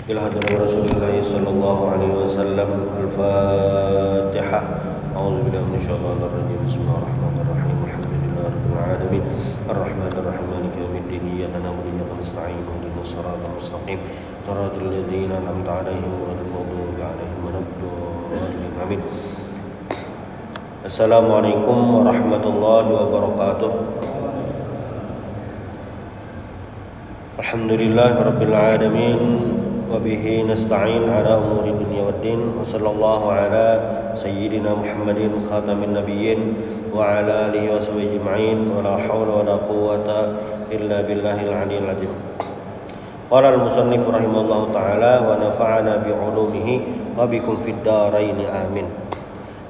إلى حضرة رسول الله صلى الله عليه وسلم. الفاتحة. أعوذ بالله من الشيطان الرجيم. بسم الله الرحمن الرحيم. الحمد لله رب العالمين الرحمن الرحيم مالك يوم الدين. إياك نعبد وإياك نستعين اهدنا الصراط المستقيم صراط الذين أنعمت عليهم غير المغضوب عليهم ولا الضالين. آمين. Assalamualaikum warahmatullahi wabarakatuh. Alhamdulillahirabbil alamin wa bihi nasta'in ala umuri dunya waddin wa sallallahu ala sayyidina Muhammadin khatamin nabiyyin wa ala alihi wa sahbihi ajma'in wa la haula wa la quwwata illa billahil aliyyil azim. Qala al-musannif rahimahullahu ta'ala wa nafa'ana bi 'ulumihi wa bikum fid dharain amin.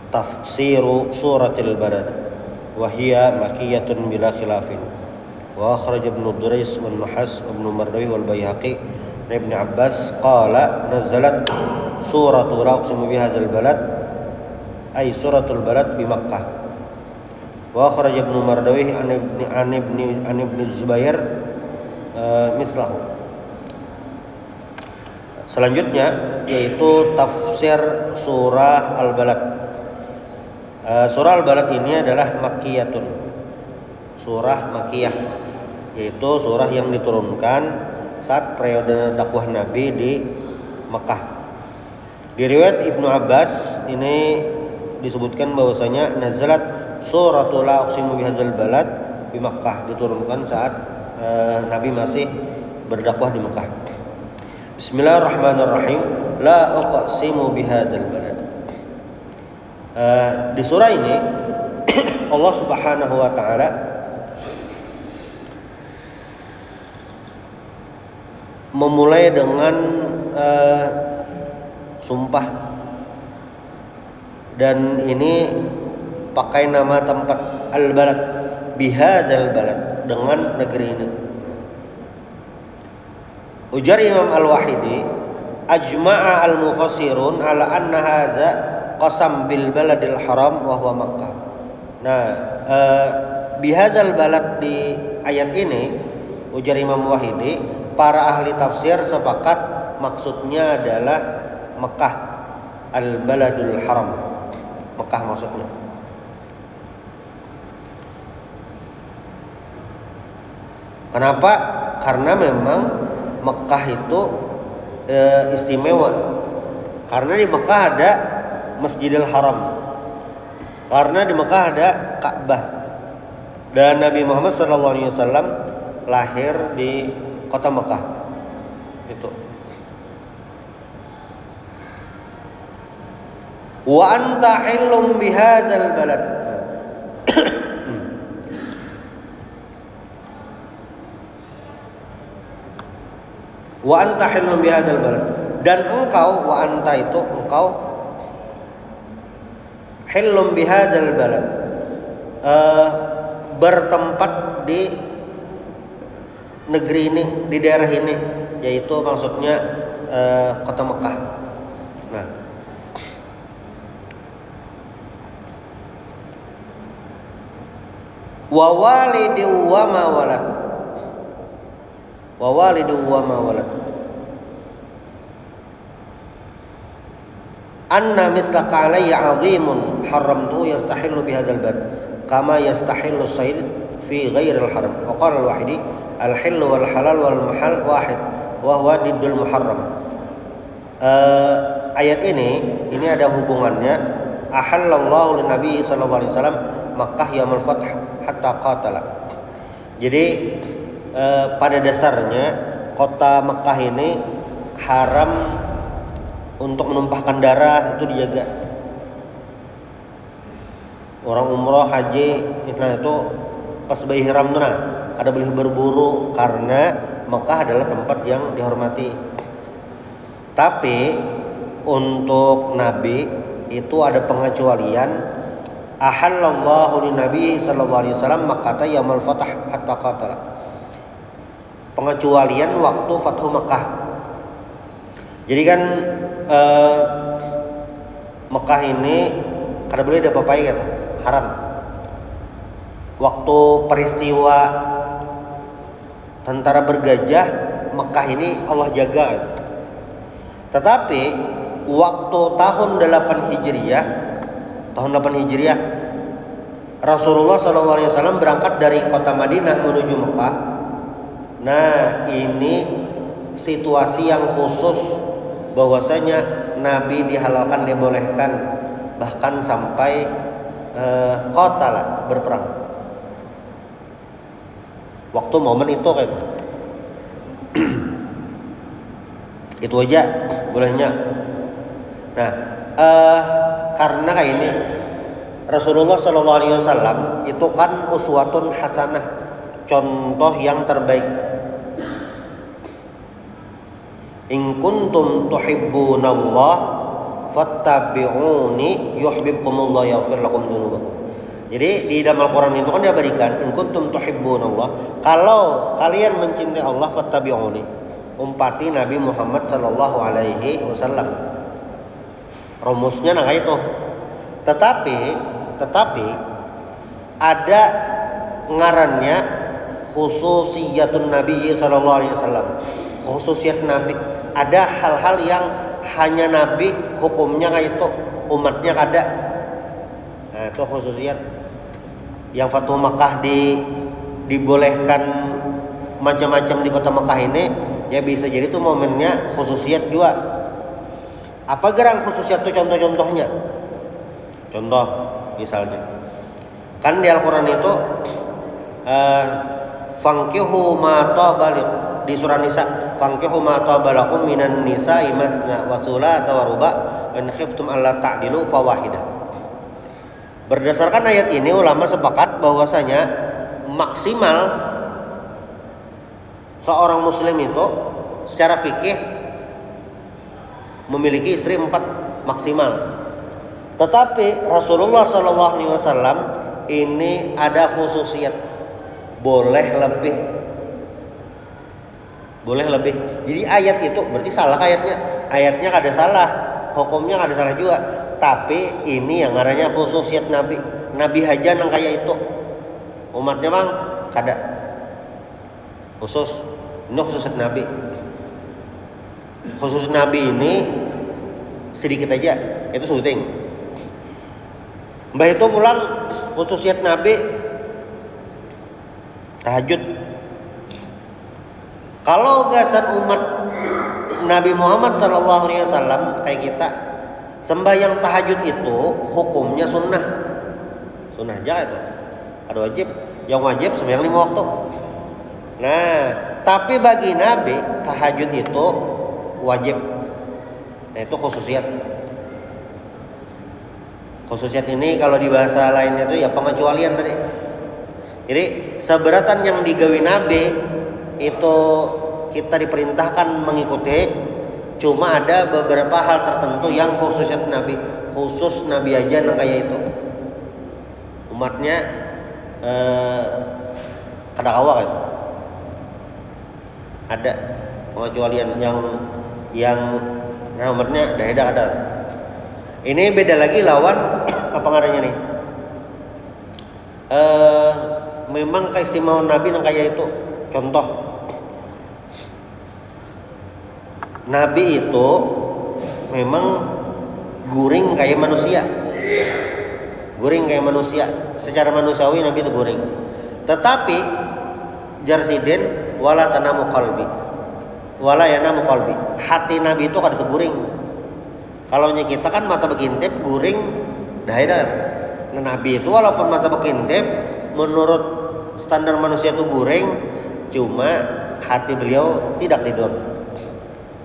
Tafsiru suratil balad wa hiya makkiyatun bila khilafin wa akhraj ibnu Durais wal Nuhas wa ibnu Mardawi wal Baihaqi Ibn Abbas qala nazalat suratul la uqsimu bihadzal balad ay suratul balad bi Makkah wa akhraj ibnu Mardawi an ibni Zubair mislahu. Selanjutnya yaitu tafsir surah Al-Balad. Surah Al-Balad ini adalah makkiyatun, surah makkiyah, yaitu surah yang diturunkan saat periode dakwah Nabi di Mekah. Di riwayat Ibnu Abbas ini disebutkan bahwasanya nazalat suratul la uqsimu bihadzal balad di Mekah, diturunkan saat Nabi masih berdakwah di Mekah. Bismillahirrahmanirrahim. La uqsimu bihadzal balad. Di surah ini Allah Subhanahu wa taala memulai dengan sumpah, dan ini pakai nama tempat al-balad, bihadzal balad, dengan negeri ini. Ujar Imam Al-Wahidi, ajma'a al-mufassirun ala anna hadza qasam bil baladil haram wa huwa Makkah. Nah, bihadzal balad di ayat ini, ujar Imam Wahidi, para ahli tafsir sepakat maksudnya adalah Mekah, al baladul haram, Mekah maksudnya. Kenapa? Karena memang Mekah itu istimewa. Karena di Mekah ada Masjidil Haram, karena di Mekah ada Ka'bah, dan Nabi Muhammad SAW lahir di kota Mekah. Itu. Wa anta hillum bihadzal balad. Wa anta hillum bihadzal balad. Dan engkau, wa anta itu engkau, hillum bihadzal balad, bertempat di negeri ini, di daerah ini, yaitu maksudnya kota Mekah. Nah, wa walidu wa ma walad, wa walidu wa ma walad, anna mislaka alayya azimun haramtu yastahillu bihadzal balad kama yastahillu as-sayd fi ghairil haram. Wa qala al-Wahidi al-hillu wal halal wal mahal wahid wa huwa diddul muharram. Ayat ini ada hubungannya. Ahallallahu lin Nabi sallallahu alaihi wasallam Makkah yaumul fath hatta qatala. Jadi pada dasarnya kota Makkah ini haram untuk menumpahkan darah, itu dijaga. Orang umroh, haji, itu pas ihram tuh, ada boleh berburu karena Mekah adalah tempat yang dihormati. Tapi untuk Nabi itu ada pengecualian. Ahallallahu lin Nabi sallallahu alaihi wasallam Makkah yaumul fath hatta qatala. Pengecualian waktu Fathu Mekah. Jadi kan Mekah ini kada boleh ada apa-apa gitu, haram. Waktu peristiwa tentara bergajah, Mekah ini Allah jaga. Tetapi waktu tahun 8 Hijriah Rasulullah SAW berangkat dari kota Madinah menuju Mekah. Nah, ini situasi yang khusus bahwasanya Nabi dihalalkan, dibolehkan bahkan sampai kota lah berperang. Waktu momen itu kayak itu aja bolehnya. Nah, karena kayak ini Rasulullah SAW itu kan uswatun hasanah, contoh yang terbaik. In kuntum tuhibbunallah fattabi'uni yuhibbukumullah yaghfir lakum dzunubakum. Jadi di dalam Al-Qur'an itu kan diabadikan in kuntum tuhibbunallah, kalau kalian mencintai Allah fattabi'uni, umpati Nabi Muhammad sallallahu alaihi wasallam. Rumusnya nah itu. Tetapi ada ngarannya khususiyatun Nabi sallallahu alaihi wasallam. Khususiyat Nabi, ada hal-hal yang hanya Nabi hukumnya kayak itu, umatnya kada. Nah, itu khususiyat. Yang Fatuh Makkah dibolehkan macam-macam di kota Makkah ini, ya bisa jadi itu momennya khususiyat juga. Apa gerang khususiyat itu contoh-contohnya? Contoh misalnya, kan di Al-Quran itu fankihu ma tabalikum, di surah Nisa, fankihu ma tabalakum minan nisa'i masna wa thulatha wa ruba' wa in khiftum alla ta'dilu fawahidah. Berdasarkan ayat ini ulama sepakat bahwasanya maksimal seorang muslim itu secara fikih memiliki istri 4 maksimal. Tetapi Rasulullah SAW ini ada khususiyat, boleh lebih. Jadi ayat itu berarti salah ayatnya kada salah, hukumnya kada salah juga. Tapi ini yang namanya khususiyat Nabi aja nang kayak itu, umatnya bang kada khusus. Ini khususiyat Nabi. Khusus Nabi ini sedikit aja, itu syuting. Mbah itu pulang khususiyat Nabi tahajud. Kalau gasan umat Nabi Muhammad SAW kayak kita, sembahyang tahajud itu hukumnya sunnah aja itu. Ada wajib, yang wajib sembahyang 5 waktu. Nah, tapi bagi Nabi tahajud itu wajib. Nah, itu khususiyat. Khususiyat ini kalau di bahasa lainnya itu ya pengecualian tadi. Jadi seberatan yang digawi Nabi itu kita diperintahkan mengikuti, cuma ada beberapa hal tertentu yang khususiyat Nabi, khusus Nabi aja nang kayak itu. Umatnya kada kawa itu. Ada pengecualian yang umatnya dah ada. Ini beda lagi lawan apa ngarannya nih? Memang keistimewaan Nabi nang kayak itu. Contoh, Nabi itu memang guring kayak manusia. Secara manusiawi Nabi itu guring. Tetapi jarsiden wala tanamu qalbi, wala yanamu qalbi. Hati Nabi itu kada guring. Kalau kita kan mata bekintip guring daerah. Nah, Nabi itu walaupun mata bekintip menurut standar manusia itu guring, cuma hati beliau tidak tidur.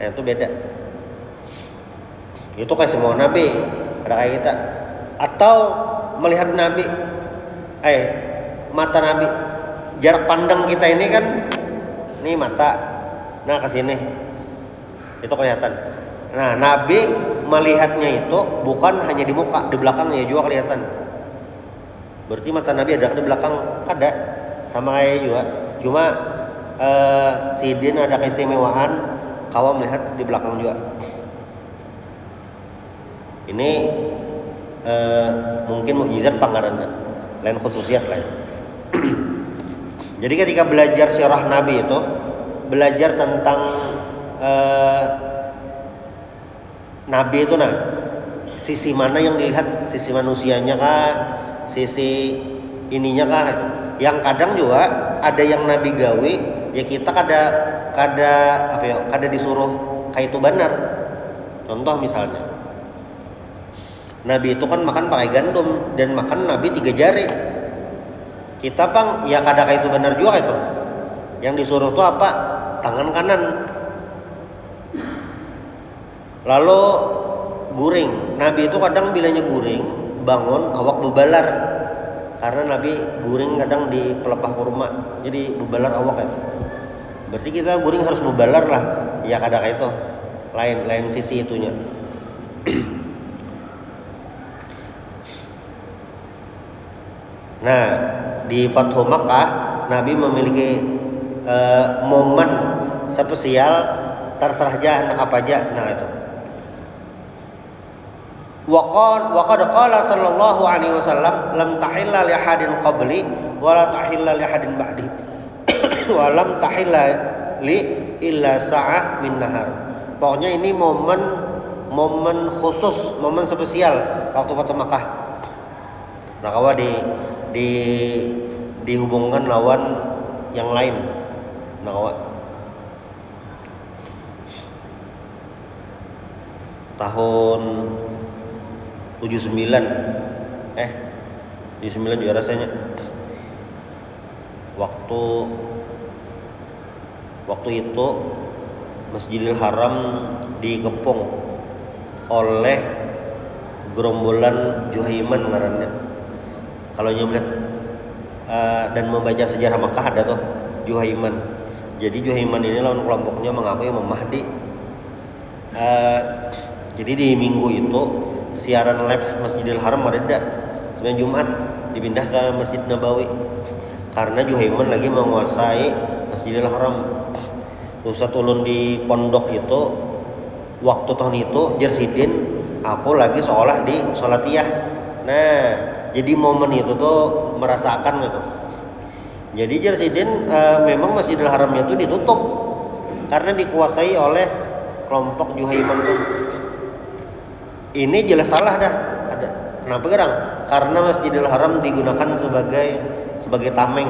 Nah, itu beda. Itu kayak semua Nabi, ada kayak kita. Atau melihat Nabi, mata Nabi, jarak pandang kita ini kan, nih mata, nah ke sini, itu kelihatan. Nah, Nabi melihatnya itu bukan hanya di muka, di belakangnya juga kelihatan. Berarti mata Nabi ada di belakang, ada sama kayak juga. Cuma Sidin ada keistimewaan kawa melihat di belakang juga. Ini mungkin mukjizat pangaranna, lain khususiyat lain. Jadi ketika belajar sirah Nabi itu belajar tentang Nabi itu sisi mana yang dilihat, sisi manusianya kah, sisi ininya kah? Yang kadang juga ada yang Nabi gawe ya kita kada disuruh kayak itu benar. Contoh misalnya Nabi itu kan makan pakai gandum dan makan Nabi 3 jari. Kita bang ya kada kayak itu benar juga itu. Yang disuruh tuh apa? Tangan kanan. Lalu guring. Nabi itu kadang bilanya guring, bangun awak bebalar. Karena Nabi guring kadang di pelepah kurma. Jadi bebalar awak itu. Berarti kita guring harus bebalar lah. Ya kada kayak itu. Lain sisi itunya. Nah, di Fathu Makkah Nabi memiliki momen spesial terserah aja anak apa aja. Nah itu. Waqad qala sallallahu alaihi wasallam lam tahilla li ahadin qabli wa la tahilla li ahadin ba'di wa lam tahilla li illa sa'ah min nahar. Pokoknya ini momen khusus, momen spesial waktu Fathu Makkah. Nah, kalau dihubungkan lawan yang lain. Nah, kawan. Tahun 79 juga rasanya. Waktu itu Masjidil Haram dikepung oleh gerombolan Juhaiman ngarannya. Kalau melihat dan membaca sejarah Makkah ada tuh Juhaiman. Jadi Juhaiman ini lawan kelompoknya mengakui Imam Mahdi. Jadi di minggu itu siaran live Masjidil Haram ada sebenarnya Jumat dipindah ke Masjid Nabawi karena Juhaiman lagi menguasai Masjidil Haram. Ustadz ulun di pondok itu waktu tahun itu Jersidin aku lagi seolah di Sholatiyah. Nah, jadi momen itu tuh merasakan gitu. Jadi Jersidin memang Masjidil Haramnya itu ditutup karena dikuasai oleh kelompok Juhaiman tuh. Ini jelas salah dah. Kenapa gerang? Karena Masjidil Haram digunakan sebagai tameng.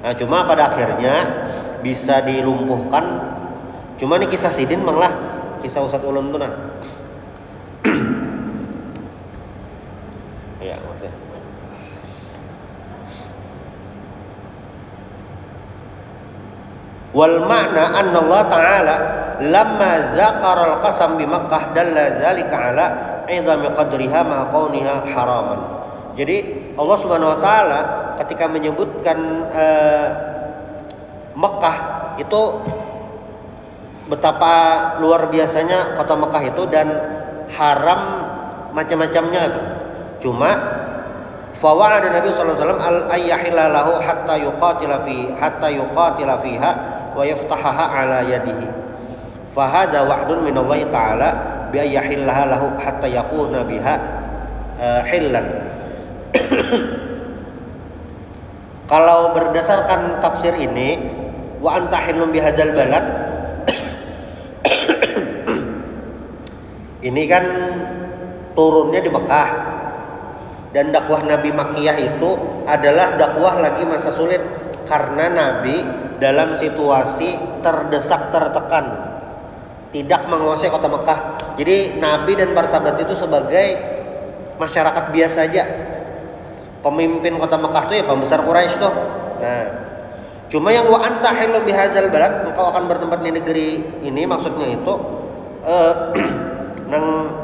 Nah, cuma pada akhirnya bisa dilumpuhkan. Cuma nih kisah Sidin manglah kisah Ustadz ulun tuh ya maksudnya. Wal makna anna Allah Ta'ala lamma dzakara al-qasam bi Makkah dalla dzalika ala 'idhami qadriha ma kauniha haraman. Jadi Allah Subhanahu wa taala ketika menyebutkan Mekah itu betapa luar biasanya kota Mekah itu dan haram macam-macamnya itu. Cuma fawa'ada Nabi sallallahu alaihi wasallam al-ayyahilla lahu hatta yuqatila fiha wa yaftahaha ala yadihi. Fa hadza wa'dun min Allah taala bi ayyahillaha lahu hatta yakuna biha hillan. Kalau berdasarkan tafsir ini wa anta hillum bihadzal balad ini kan turunnya di Mekah dan dakwah Nabi Makkiyah itu adalah dakwah lagi masa sulit karena Nabi dalam situasi terdesak tertekan tidak menguasai kota Mekah. Jadi Nabi dan para sahabat itu sebagai masyarakat biasa aja. Pemimpin kota Mekah itu ya pembesar Quraisy tuh. Nah, cuma yang wa anta hilum bihadzal balad, engkau akan bertempat di negeri ini maksudnya itu nang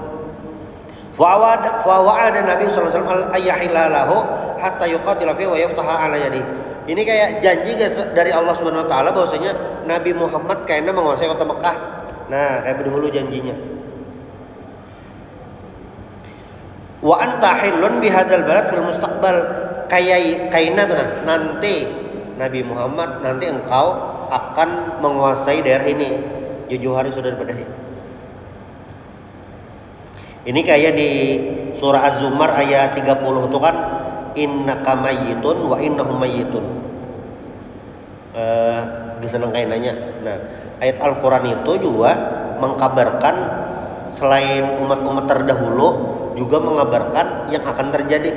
fawa'ada Nabi sallallahu alaihi wasallam ayyahilalahu hatta yuqatila fi wa yaftaha ala yadi. Ini kayak janji dari Allah Subhanahu wa taala bahwasanya Nabi Muhammad kayaknya menguasai kota Mekah. Nah, kayak berdahulu janjinya. Wa anta hilun bihadzal balad fil mustaqbal kaina tuh nanti Nabi Muhammad nanti engkau akan menguasai daerah ini jauh hari sudah daripada ini kayak di surah Az-Zumar ayat 30 itu kan innaka mayyitun wa innahum mayyitun. Disenang kainanya. Nah, ayat Al-Qur'an itu juga mengkabarkan selain umat-umat terdahulu juga mengabarkan yang akan terjadi.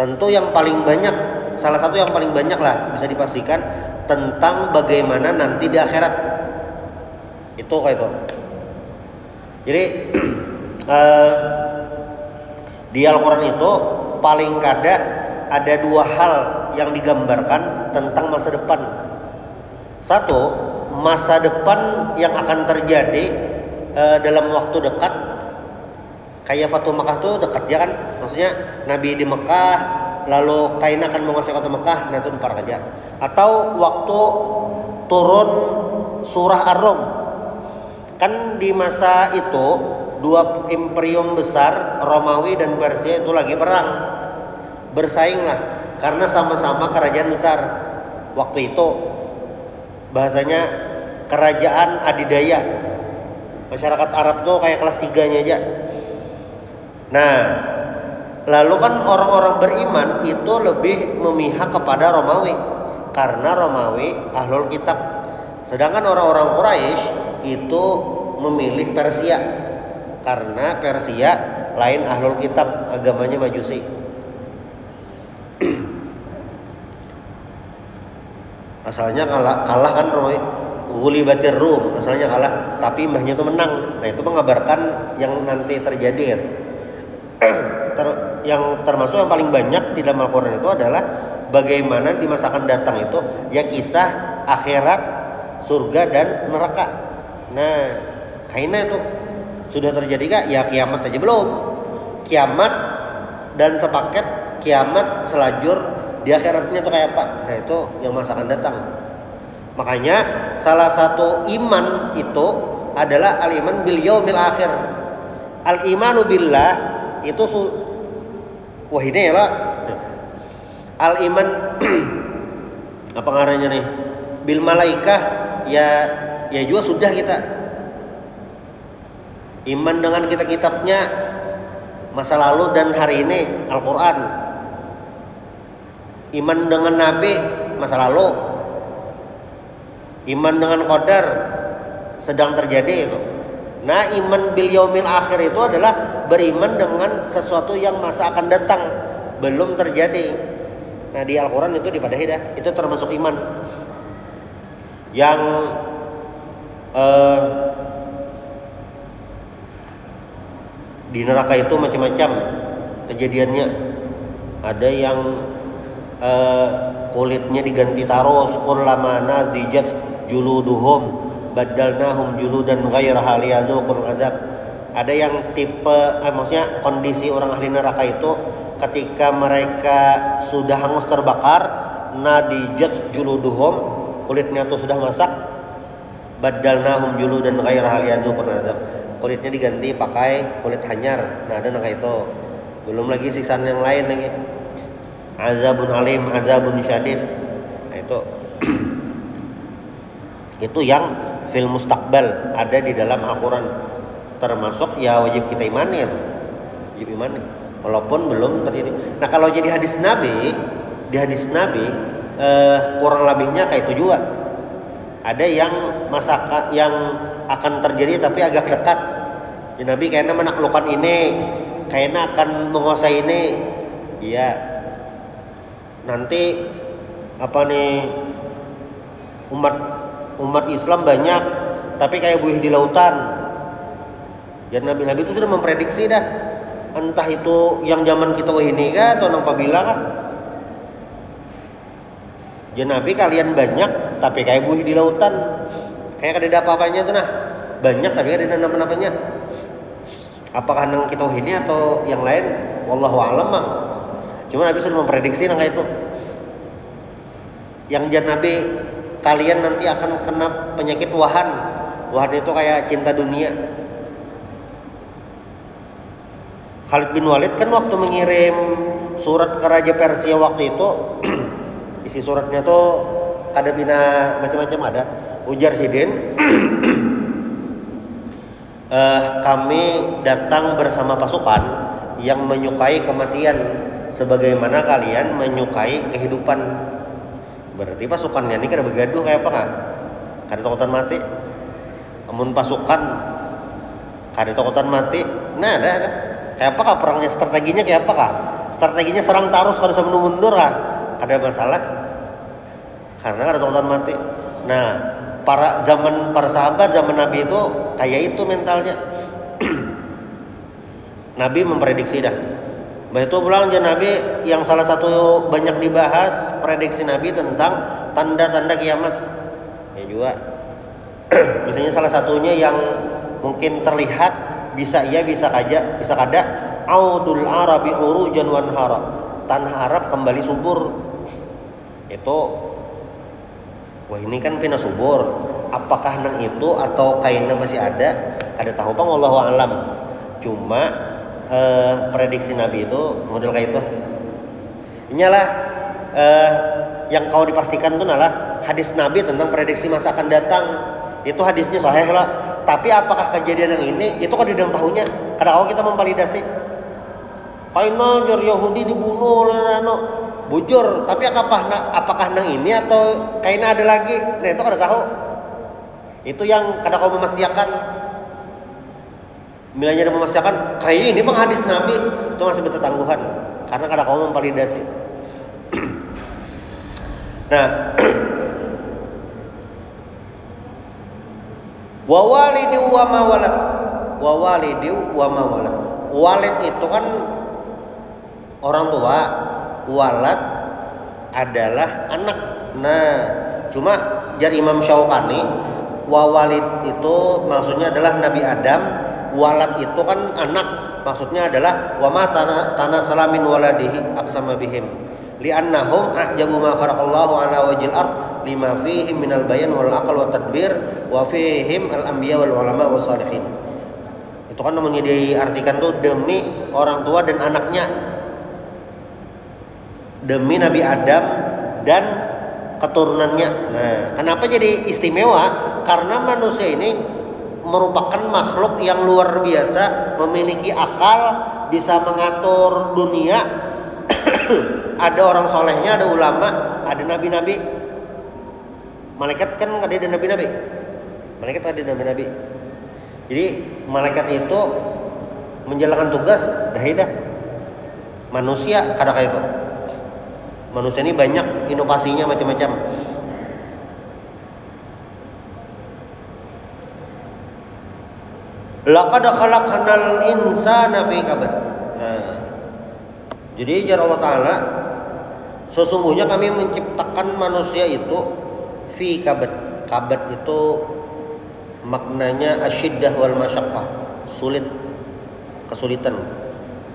Tentu yang paling banyak, salah satu yang paling banyak lah bisa dipastikan tentang bagaimana nanti di akhirat. Itu kayak itu. Jadi di Al-Quran itu paling kada ada dua hal yang digambarkan tentang masa depan. Satu, masa depan yang akan terjadi dalam waktu dekat. Kayak Fatu Mekah tuh dekat ya kan, maksudnya Nabi di Mekah lalu kain akan menguasai kota Mekah, nah itu depan aja. Atau waktu turun surah Ar-Rum, kan di masa itu dua imperium besar Romawi dan Persia itu lagi perang, bersaing lah karena sama-sama kerajaan besar. Waktu itu bahasanya kerajaan adidaya, masyarakat Arab tuh kayak kelas 3-nya aja. Nah, lalu kan orang-orang beriman itu lebih memihak kepada Romawi karena Romawi ahlul kitab, sedangkan orang-orang Quraisy itu memilih Persia karena Persia lain ahlul kitab, agamanya Majusi. Asalnya kalah kan Romawi, ghulibatir Rum, asalnya kalah tapi mbahnya itu menang. Nah, itu mengabarkan yang nanti terjadi kan. Yang termasuk yang paling banyak di dalam Al-Quran itu adalah bagaimana di masa akan datang itu ya kisah akhirat, surga dan neraka. Nah, kayaknya itu sudah terjadi kah? Ya kiamat aja belum. Kiamat dan sepaket kiamat selajur di akhiratnya itu kayak apa? Nah, itu yang masa akan datang. Makanya salah satu iman itu adalah al-iman bil yaumil akhir. Al-imanu billah itu wah ini ya lah al-iman apa ngaranya nih bil malaikah ya juga sudah kita iman dengan kitabnya masa lalu dan hari ini Al-Quran, iman dengan Nabi masa lalu, iman dengan qadar sedang terjadi itu. Nah, iman bil yaumil akhir itu adalah beriman dengan sesuatu yang masa akan datang belum terjadi. Nah, di Al-Quran itu dipadahi dah, itu termasuk iman. Yang di neraka itu macam-macam kejadiannya. Ada yang kulitnya diganti terus, kullama nadijat juluduhum badalnahum juludan ghairaha liyadzuqul adzab. Ada yang tipe maksudnya kondisi orang ahli neraka itu ketika mereka sudah hangus terbakar, nadijat juluduhum, kulitnya tuh sudah masak, badalnahum juludan ghairaha liyadzuqul adzab, kulitnya diganti pakai kulit hanyar. Nah, ada neraka itu. Belum lagi siksaan yang lain lagi, azabun alim, azabun syadid. Nah, itu itu yang fil mustaqbal ada di dalam Al-Quran, termasuk ya wajib kita imani ya, wajib imani walaupun belum terjadi. Nah, kalau jadi hadis Nabi, di hadis Nabi kurang lebihnya kayak itu juga. Ada yang yang akan terjadi tapi agak dekat. Ya, Nabi kayaknya menaklukkan ini, kayaknya akan menguasai ini. Iya. Nanti apa nih, umat Islam banyak tapi kayak buih di lautan. Ya, Nabi itu sudah memprediksi dah, entah itu yang zaman kita ini kah atau nang pabila kah. Ya, Nabi kalian banyak tapi kayak buih di lautan, kayak kada ada apa-apanya tuh. Nah, banyak tapi kada ada apa-apanya. Apakah nang kita ini atau yang lain, wallahu a'lam mah. Cuma Nabi sudah memprediksi nang kayak itu. Yang jan Nabi, kalian nanti akan kena penyakit wahan. Wahan itu kayak cinta dunia. Khalid bin Walid kan waktu mengirim surat ke Raja Persia waktu itu isi suratnya tuh kada bina macam-macam. Ada ujar sidin kami datang bersama pasukan yang menyukai kematian sebagaimana kalian menyukai kehidupan. Berarti pasukannya ini kada begaduh kayak apa kah? Kada takutan mati. Namun pasukan Kada takutan mati. Nah, ada. Kayak apakah perangnya, strateginya kayak apakah? Strateginya serang tarus kada bisa mundur kah? Ada masalah. Karena kada takutan mati. Nah, para sahabat zaman Nabi itu kayak itu mentalnya. Nabi memprediksi dah. Begitu pulang aja Nabi yang salah satu banyak dibahas prediksi Nabi tentang tanda-tanda kiamat. Ya juga. Misalnya salah satunya yang mungkin terlihat bisa iya bisa kada audul arabi urujan wanhara. Tanah Arab kembali subur. Itu wah ini kan pina subur. Apakah nang itu atau kainnya masih ada? Kada tahu bang, wallahu alam. Cuma prediksi Nabi itu model kayak itu. Inilah yang kau dipastikan itu adalah hadis Nabi tentang prediksi masa akan datang. Itu hadisnya sahih lah. Tapi apakah kejadian yang ini itu kan di dalam tahunnya? Kadang kalau kita memvalidasi. Kaina jor Yahudi dibunuh bujur, tapi apakah nang ini atau kaina ada lagi? Nah itu kada tahu. Itu yang kadang kau memastikan. Milanya ada memastikan kayak ini bang hadis Nabi itu masih bertetangguhan karena kadang kau memvalidasi. Nah, wawalidi wa mawalad, wawalidi wa mawalad. Walid itu kan orang tua, walad adalah anak. Nah, cuma jar Imam Syaukani, wawalid itu maksudnya adalah Nabi Adam. Walad itu kan anak, maksudnya adalah wa ma tanasala min waladihi aqsama bihim li'annahum a'jabu ma kharaqallahu ala wajhil ard lima fihim minal bayan wal aql wa tadbir wa fihim al anbiya wal ulama was salihin. Itu kan namanya diartikan tuh demi orang tua dan anaknya, demi Nabi Adam dan keturunannya. Nah, kenapa jadi istimewa? Karena manusia ini merupakan makhluk yang luar biasa, memiliki akal, bisa mengatur dunia. Ada orang solehnya, ada ulama, ada nabi-nabi. Malaikat kan ada nabi-nabi. Malaikat ada nabi-nabi. Jadi malaikat itu menjalankan tugas dah. Manusia kadang kayak itu. Manusia ini banyak inovasinya macam-macam. Laqad khalaqnal insana fi kabad. Nah, jadi jar Allah Ta'ala, sesungguhnya kami menciptakan manusia itu fi kabad. Kabad itu maknanya asyiddah wal masyaqqah, sulit, kesulitan.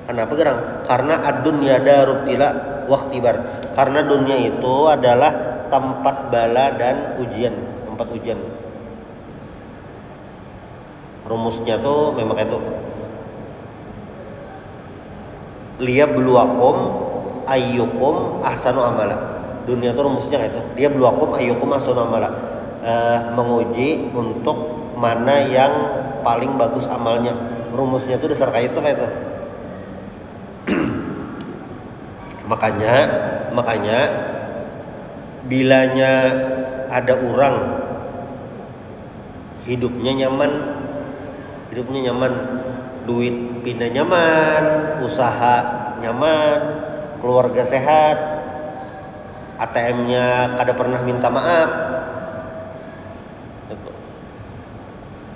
Kenapa gerang? Karena ad-dunya darut tila wa ikhtibar. Karena dunia itu adalah tempat bala dan ujian, tempat ujian. Rumusnya tuh memang kayak itu. Liyabluwakum ayyukum ahsanu amala. Dunia tuh rumusnya kayak itu. Liyabluwakum ayyukum ahsanu amala. Menguji untuk mana yang paling bagus amalnya. Rumusnya tuh dasar kayak itu. Makanya bilanya ada orang hidupnya nyaman, duit pindah nyaman, usaha nyaman, keluarga sehat, ATM-nya kada pernah minta maaf,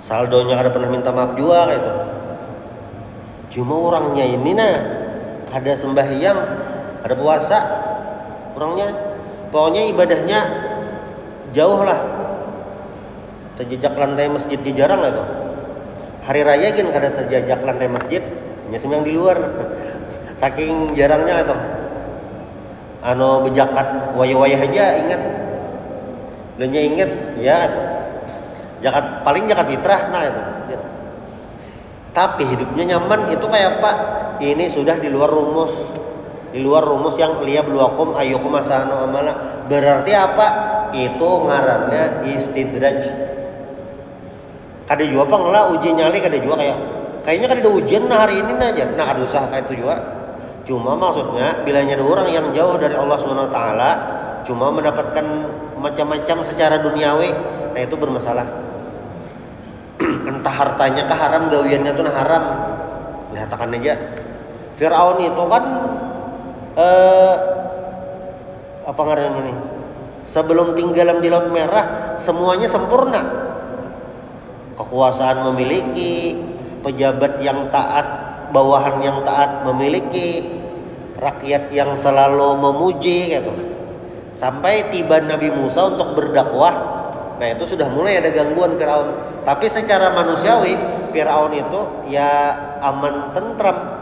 saldonya kada pernah minta maaf juga gitu. Cuma orangnya ini kada sembahyang, kada puasa, orangnya pokoknya ibadahnya jauh lah, terjejak lantai masjid jarang lah itu. Hari raya kan kada terjajak lantai masjid, hanya sembahyang di luar. Saking jarangnya itu. Bejakat wayah-wayah aja ingat. Lenya ingat ya. Paling jakat fitrah itu. Tapi hidupnya nyaman itu kayak apa? Ini sudah di luar rumus. Di luar rumus yang liyabluwakum ayyukum ahsanu amala. Berarti apa? Itu ngarannya istidraj. Kada juga apa ngelah uji nyali, kada juga kayaknya kada ada ujian hari ini aja. Nah kada usah kayak itu juga. Cuma maksudnya bilanya ada orang yang jauh dari Allah SWT, cuma mendapatkan macam-macam secara duniawi, nah itu bermasalah. entah hartanya kah haram, gawiannya tuh haram. Lihatkan aja Firaun itu kan apa ngarannya ini, sebelum tenggelam di Laut Merah semuanya sempurna. Kekuasaan memiliki, pejabat yang taat, bawahan yang taat memiliki, rakyat yang selalu memuji gitu. Sampai tiba Nabi Musa untuk berdakwah, nah itu sudah mulai ada gangguan Firaun. Tapi secara manusiawi Firaun itu ya aman tentram.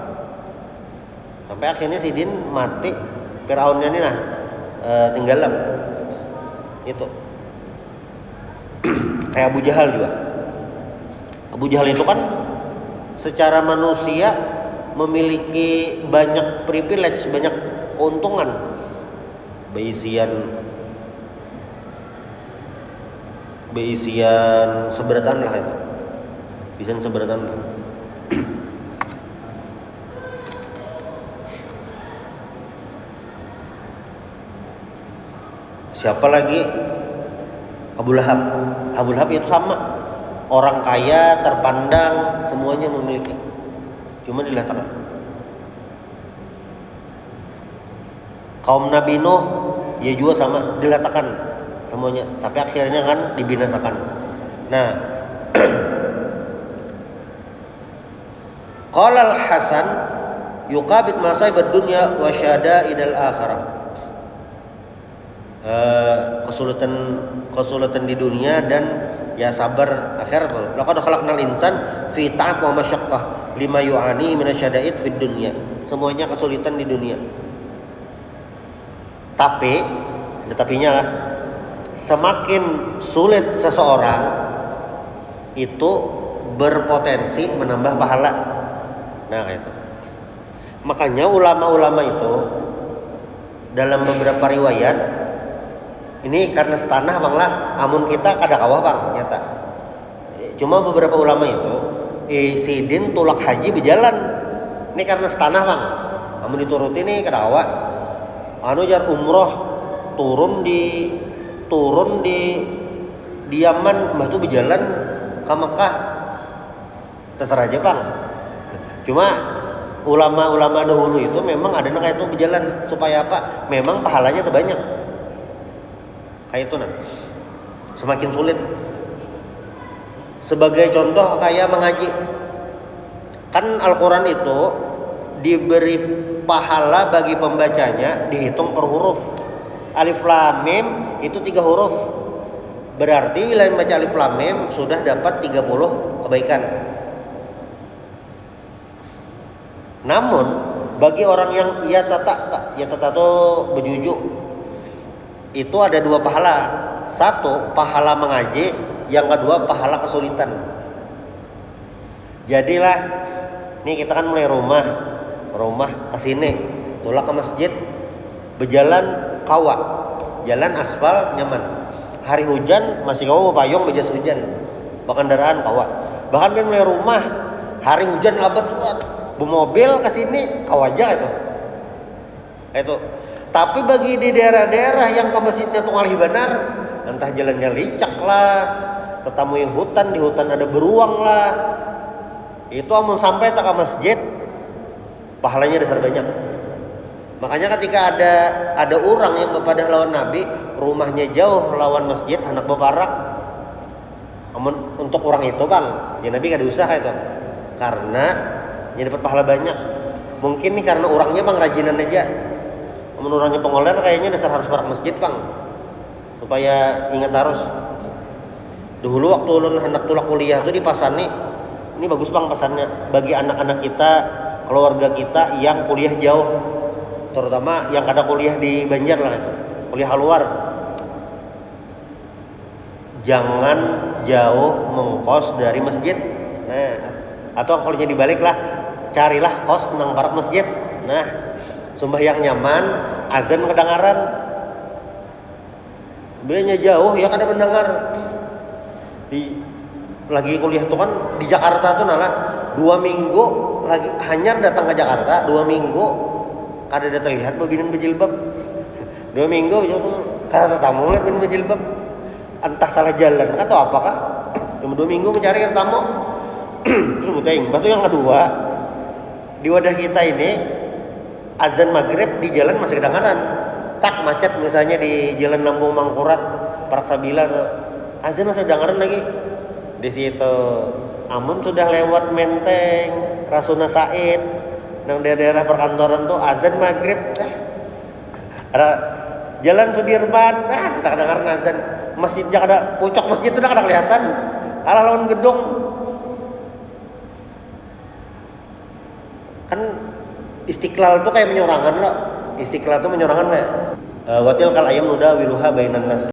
Sampai akhirnya Sidin mati, Firaunnya ini tenggelam. Itu kayak Abu Jahal juga. Abu Jahal itu kan secara manusia memiliki banyak privilege, banyak keuntungan. Beisian seberatan lah itu. Bisa seberatan lah. Siapa lagi? Abu Lahab. Abu Lahab itu sama, orang kaya, terpandang, semuanya memiliki. Cuma diletakkan. Kaum Nabi Nuh, ya juga sama, diletakkan semuanya. Tapi akhirnya kan dibinasakan. Nah, qala al-Hasan yuqabid masaibad dunya wa syada'idal akhirah. Kesulitan di dunia dan ya sabar akhirat. Laqad khalaqnal insan fi ta'ab wa masyaqqah lima yu'ani minasyada'id fid dunya. Semuanya kesulitan di dunia. Tapi, ada tapinya lah. Semakin sulit seseorang itu berpotensi menambah pahala. Nah, itu. Makanya ulama-ulama itu dalam beberapa riwayat ini karena setanah bang lah, amun kita kada kawah bang nyata. Cuma beberapa ulama itu Sidin tulak haji berjalan. Ini karena setanah bang, amun dituruti nih kada kawah. Anu jar umroh turun di Yaman, mbah tuh berjalan ke Mekah. Terserah aja bang. Cuma ulama-ulama dahulu itu memang ada kayak itu berjalan supaya apa? Memang pahalanya terbanyak. Kayak itu semakin sulit. Sebagai contoh kayak mengaji. Kan Al-Quran itu diberi pahala bagi pembacanya dihitung per huruf. Alif Lam Mim itu 3 huruf. Berarti wilayah membaca Alif Lam Mim sudah dapat 30 kebaikan. Namun bagi orang yang ya tata itu berjujuk, itu ada 2 pahala. 1 pahala mengaji, yang kedua pahala kesulitan. Jadilah nih kita kan mulai rumah ke sini, tulak ke masjid, berjalan kawa, jalan aspal nyaman. Hari hujan masih kawa payung bejas hujan, kendaraan kawa. Bahkan kan mulai rumah, hari hujan abad kuat, bermobil ke sini kawa aja itu. Tapi bagi di daerah-daerah yang ke masjidnya tuh ngalih benar, entah jalannya licak lah, tetamui hutan, di hutan ada beruang lah, itu amun sampai tak ke masjid pahalanya dasar banyak. Makanya ketika ada orang yang berpadah lawan Nabi, rumahnya jauh lawan masjid, anak beparak, untuk orang itu bang, ya Nabi kada usah itu, karena dia dapat pahala banyak. Mungkin nih karena orangnya bang rajinan aja. Amun orangnya pengoler kayaknya dasar harus parak masjid bang, supaya ingat harus. Dulu waktu ulun hendak tulak kuliah tuh di Pasani, ini bagus bang pesannya bagi anak-anak kita, keluarga kita yang kuliah jauh, terutama yang kada kuliah di Banjar lah, kuliah luar. Jangan jauh mengkos dari masjid. Nah, atau kalau jadi balik lah, carilah kos nang parak masjid. Nah, sembahyang nyaman, azan kedengaran. Bilanya jauh ya kada mendengar. Lagi kuliah tuh kan di Jakarta tuh 2 minggu lagi hanyar datang ke Jakarta, 2 minggu kada ada terlihat babinin berjilbab. 2 minggu kada tamu lihat babinin berjilbab. Entah salah jalan atau apakah. cuma 2 minggu mencari tamu. Terus batu yang kedua, di wadah kita ini azan maghrib di jalan masih kedengaran. Tak macet misalnya di jalan Lambung Mangkurat, Praksabila, azan masih kedengaran lagi. Di situ amun sudah lewat Menteng, Rasuna Said, nang daerah perkantoran tuh azan maghrib. Ada jalan Sudirman, kita kedengaran azan. Masjidnya ada pucuk masjid itu udah kada kelihatan. Kalah lawan gedung. Kan Istiqlal tuh kayak menyorangan loh. Istiqlal tuh menyorangan kayak watil kal ayam nuda wiluha bainan nas.